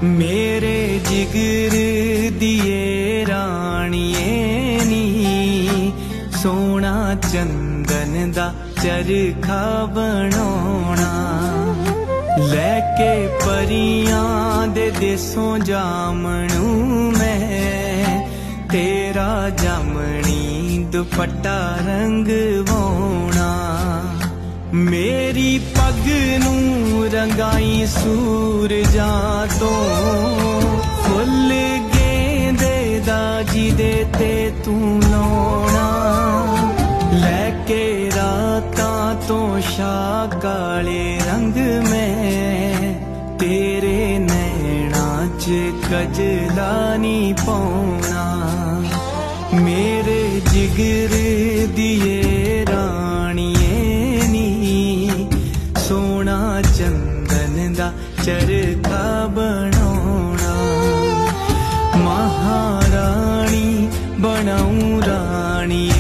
मेरे जिगर दिए राणिए नी सोना चंदन दा चरखा बनोना लैके परियां दे देसों जामनू मैं तेरा जामनी दुपट्टा रंगवाउणा मेरी पग नू रंगाई सूरजां तो फुल गेंदे दा जिदे ते तू लाउणा लैके रातां तो शाह काले रंग में तेरे नैना च कजला नी पाउणा मेरे जिगर दिए राणिए नी सोना चंदन दा चरखा बनोना महारानी बनाऊं राणिए